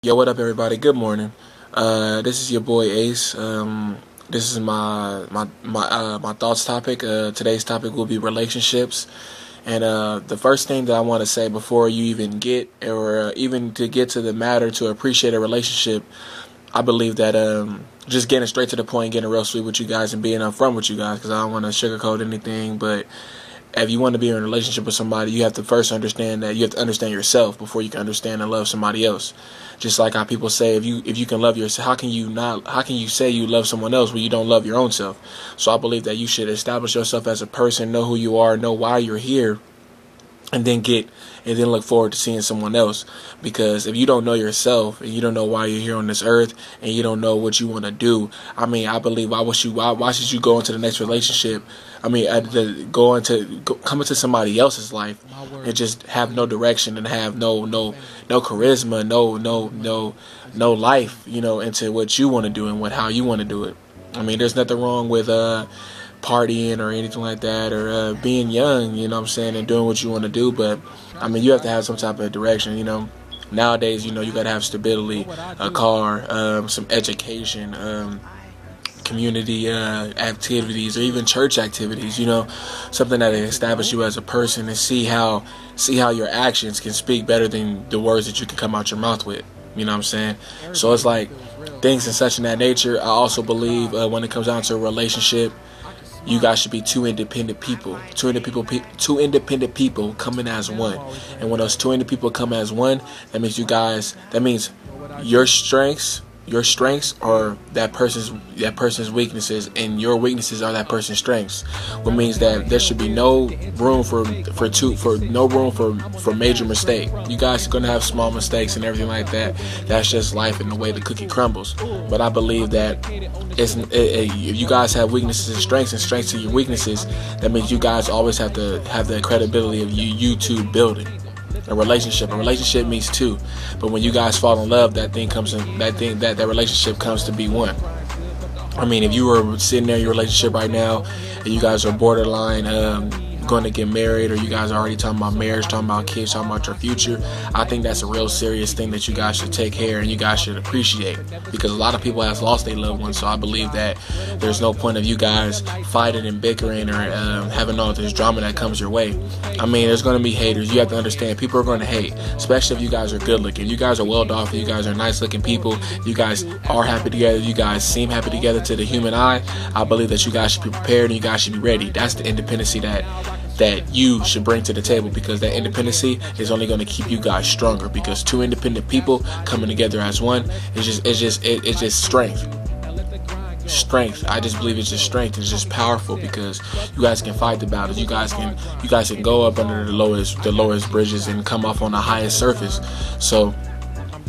Yo, what up, everybody? Good morning. This is your boy Ace. This is my thoughts topic. Today's topic will be relationships. And the first thing that I want to say before you even get, or even to get to the matter to appreciate a relationship, I believe that just getting straight to the point, getting real sweet with you guys, and being upfront with you guys, because I don't want to sugarcoat anything, but if you want to be in a relationship with somebody, you have to first understand that you have to understand yourself before you can understand and love somebody else. Just like how people say, if you can love yourself, how can you say you love someone else when you don't love your own self? So I believe that you should establish yourself as a person, know who you are, know why you're here, and then look forward to seeing someone else. Because if you don't know yourself and you don't know why you're here on this earth and you don't know what you want to do, I believe why should you go into the next relationship? Come into somebody else's life and just have no direction and have no charisma, no life, into what you want to do and how you want to do it. There's nothing wrong with partying or anything like that, or being young, and doing what you want to do, but you have to have some type of direction. Nowadays, you gotta have stability, a car, some education, community activities, or even church activities, something that establish you as a person, and see how your actions can speak better than the words that you can come out your mouth with. So it's like things and such in that nature. I also believe when it comes down to a relationship, you guys should be two independent people coming as one. And when those two independent people come as one, that means your strengths are that person's weaknesses, and your weaknesses are that person's strengths. Which means that there should be no room for major mistake. You guys are gonna have small mistakes and everything like that. That's just life and the way the cookie crumbles. But I believe that if you guys have weaknesses and strengths to your weaknesses, that means you guys always have to have the credibility of you two building a relationship. A relationship means two, but when you guys fall in love, that relationship comes to be one. If you were sitting there in your relationship right now and you guys are borderline going to get married, or you guys are already talking about marriage, talking about kids, talking about your future, I think that's a real serious thing that you guys should take care and you guys should appreciate, because a lot of people have lost their loved ones. So I believe that there's no point of you guys fighting and bickering or having all this drama that comes your way. There's going to be haters. You have to understand, people are going to hate, especially if you guys are good looking. You guys are well off. You guys are nice looking people. You guys are happy together. You guys seem happy together to the human eye. I believe that you guys should be prepared and you guys should be ready. That's the independency that you should bring to the table, because that independency is only going to keep you guys stronger, because two independent people coming together as one it's just strength. I just believe it's just strength. It's just powerful, because you guys can fight the battles. You guys can go up under the lowest bridges and come off on the highest surface. So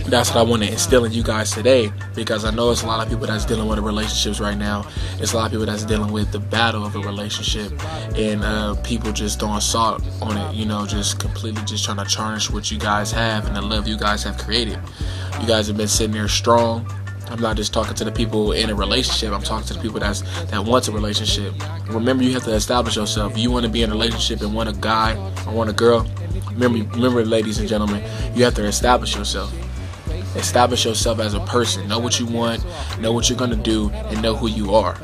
that's what I want to instill in you guys today, because I know it's a lot of people that's dealing with relationships right now. It's a lot of people that's dealing with the battle of a relationship, and people just throwing salt on it, just completely just trying to tarnish what you guys have and the love you guys have created. You guys have been sitting there strong. I'm not just talking to the people in a relationship. I'm talking to the people that wants a relationship. Remember, you have to establish yourself. If you want to be in a relationship and want a guy or want a girl, remember, ladies and gentlemen, you have to establish yourself. Establish yourself as a person. Know what you want, know what you're going to do, and know who you are.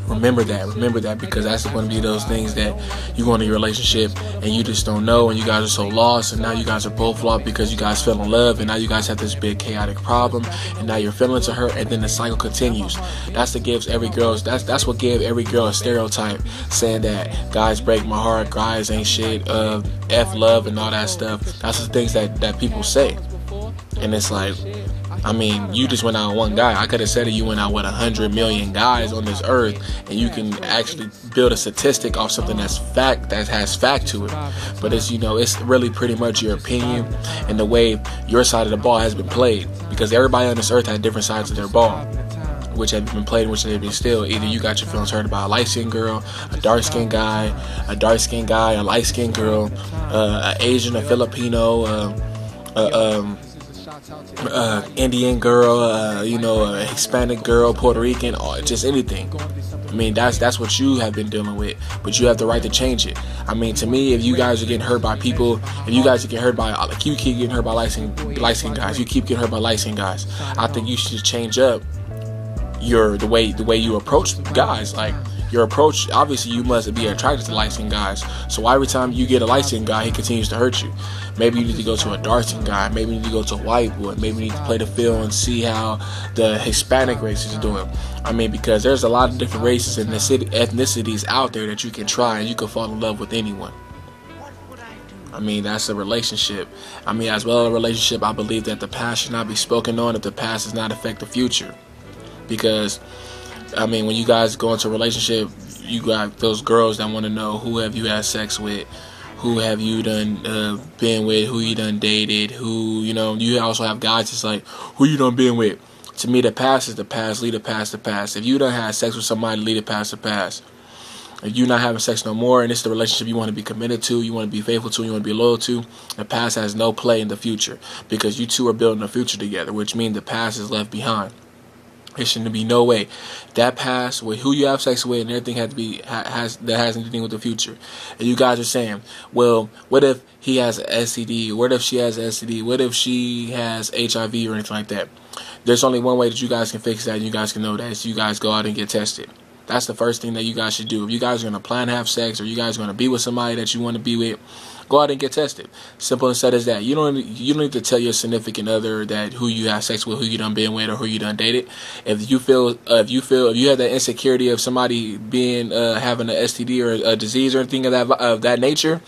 Remember that, because that's going to be those things that you go into your relationship and you just don't know, and you guys are so lost, and now you guys are both lost because you guys fell in love, and now you guys have this big chaotic problem, and now you're feeling to her, and then the cycle continues. That's what gives every girl a stereotype, saying that guys break my heart, guys ain't shit, F love and all that stuff. That's the things that people say. And it's like, you just went out with one guy. I could have said that you went out with 100 million guys on this earth, and you can actually build a statistic off something that has fact to it. But it's really pretty much your opinion and the way your side of the ball has been played, because everybody on this earth had different sides of their ball, which have been played, which have been still. Either you got your feelings hurt about a light-skinned girl, a dark-skinned guy, a light-skinned girl, an Asian, a Filipino, Indian girl, you know, a Hispanic girl, Puerto Rican, or just anything. I mean, that's what you have been dealing with, but you have the right to change it. I mean, to me, if you guys are getting hurt by people, if you guys are getting hurt by, like, you keep getting hurt by light skinned guys, you keep getting hurt by light skinned guys, I think you should change up the way you approach guys. Like, your approach, obviously you must be attracted to light skinned guys, so every time you get a light skinned guy, he continues to hurt you. Maybe you need to go to a dark skinned guy, maybe you need to go to a white boy, maybe you need to play the field and see how the Hispanic race is doing. I mean, because there's a lot of different races and ethnicities out there that you can try, and you can fall in love with anyone. I mean, that's a relationship. I mean, as well as a relationship, I believe that the past should not be spoken on if the past does not affect the future. Because, I mean, when you guys go into a relationship, you got those girls that want to know who have you had sex with, who have you done been with, who you done dated, who, you know, you also have guys that's like, who you done been with. To me, the past is the past, leave the past the past. If you done had sex with somebody, leave it past the past. If you're not having sex no more and it's the relationship you want to be committed to, you want to be faithful to, you want to be loyal to, the past has no play in the future, because you two are building a future together, which means the past is left behind. There shouldn't be no way that past with who you have sex with and everything has to be that has anything with the future. And you guys are saying, well, what if he has an STD? What if she has an STD? What if she has HIV or anything like that? There's only one way that you guys can fix that, and you guys can know that, is you guys go out and get tested. That's the first thing that you guys should do. If you guys are going to plan to have sex, or you guys are going to be with somebody that you want to be with, go out and get tested. Simple and said as that. You don't need to tell your significant other that who you have sex with, who you done been with, or who you done dated. If you have that insecurity of somebody being having an STD or a disease or anything of that nature,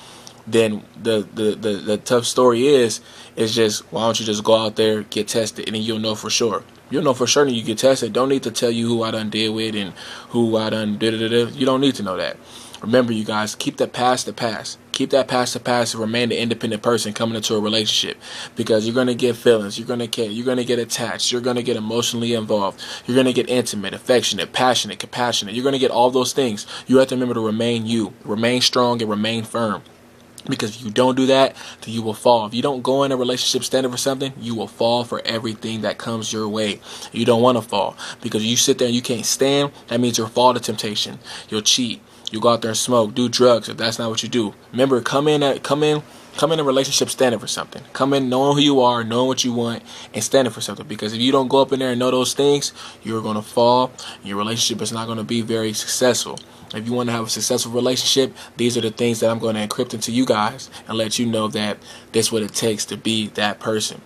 then the tough story is just, why don't you just go out there, get tested, and then you'll know for sure. You'll know for sure when you get tested. Don't need to tell you who I done deal with and who I done da-da-da-da. You don't need to know that. Remember, you guys, keep the past the past. Keep that past the past and remain the independent person coming into a relationship, because you're going to get feelings. You're going to care. You're going to get attached. You're going to get emotionally involved. You're going to get intimate, affectionate, passionate, compassionate. You're going to get all those things. You have to remember to remain you. Remain strong and remain firm. Because if you don't do that, then you will fall. If you don't go in a relationship standing for something, you will fall for everything that comes your way. You don't want to fall, because you sit there and you can't stand. That means you'll fall to temptation. You'll cheat. You go out there and smoke, do drugs if that's not what you do. Remember, come in a relationship standing for something. Come in knowing who you are, knowing what you want, and standing for something. Because if you don't go up in there and know those things, you're going to fall. Your relationship is not going to be very successful. If you want to have a successful relationship, these are the things that I'm going to encrypt into you guys and let you know that this is what it takes to be that person.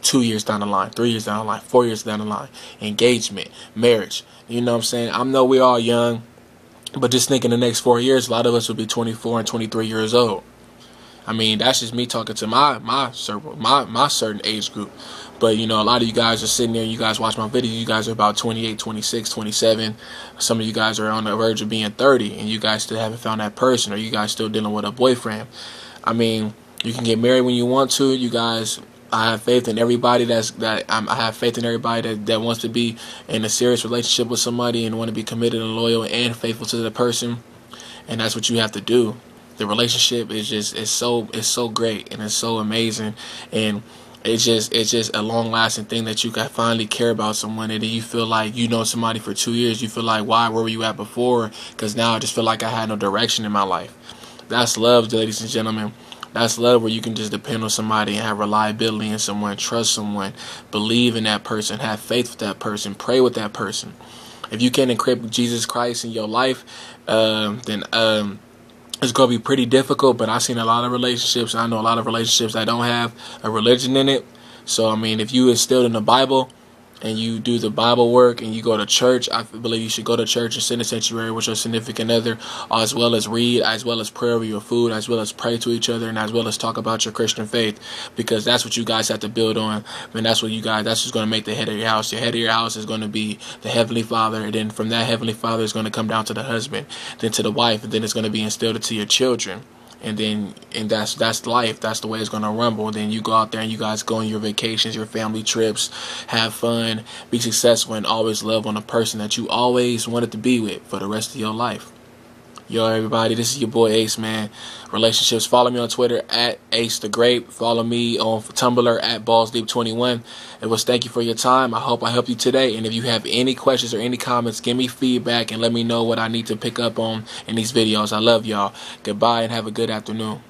2 years down the line, 3 years down the line, 4 years down the line, engagement, marriage. You know what I'm saying? I know we're all young, but just think in the next 4 years, a lot of us will be 24 and 23 years old. I mean, that's just me talking to my circle, my certain age group. But, you know, a lot of you guys are sitting there, you guys watch my videos, you guys are about 28, 26, 27. Some of you guys are on the verge of being 30, and you guys still haven't found that person, or you guys still dealing with a boyfriend. I mean, you can get married when you want to. You guys, I have faith in everybody I have faith in everybody that wants to be in a serious relationship with somebody and want to be committed and loyal and faithful to the person. And that's what you have to do. The relationship is so great, and it's so amazing, and it's just a long-lasting thing that you can finally care about someone, and then you feel like you know somebody for 2 years. You feel like, why? Where were you at before? Because now I just feel like I had no direction in my life. That's love, ladies and gentlemen. That's love, where you can just depend on somebody and have reliability in someone, trust someone, believe in that person, have faith with that person, pray with that person. If you can't encrypt Jesus Christ in your life, then it's going to be pretty difficult. But I've seen a lot of relationships. I know a lot of relationships that don't have a religion in it. So, I mean, if you instilled in the Bible and you do the Bible work and you go to church, I believe you should go to church and sit in a sanctuary with your significant other, as well as read, as well as pray over your food, as well as pray to each other, and as well as talk about your Christian faith, because that's what you guys have to build on. I mean, that's what's going to make the head of your house. Your head of your house is going to be the Heavenly Father, and then from that Heavenly Father is going to come down to the husband, then to the wife, and then it's going to be instilled into your children. And that's life. That's the way it's going to rumble. Then you go out there and you guys go on your vacations, your family trips, have fun, be successful, and always love on a person that you always wanted to be with for the rest of your life. Yo, everybody, this is your boy Ace, man. Relationships, follow me on Twitter at Ace the Grape. Follow me on Tumblr at BallsDeep21. And was thank you for your time. I hope I helped you today. And if you have any questions or any comments, give me feedback and let me know what I need to pick up on in these videos. I love y'all. Goodbye and have a good afternoon.